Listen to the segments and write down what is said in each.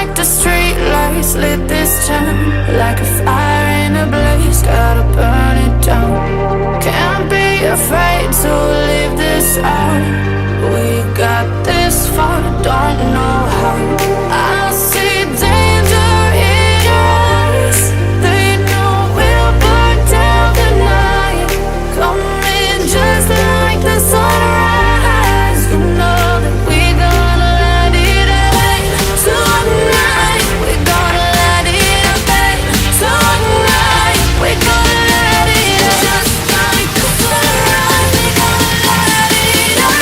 like the street lights lit this town, like a fire in a blaze, gotta burn it down. Can't be afraid to leave this out. We got this far, don't know how. I see danger in your eyes. They know we'll burn down the night. Coming just like the sunrise. You know that we gonna let it rain. Tonight we gonna let it rain. Tonight we gonna let it rain. Just like the sunrise, we gonna let it rain.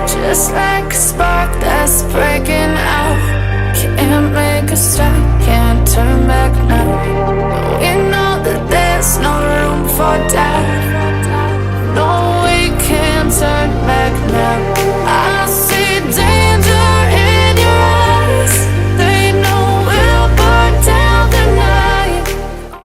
Just like a spark that's breaking out. Can't make a stop, can't turn back now. We know that there's no room for doubt.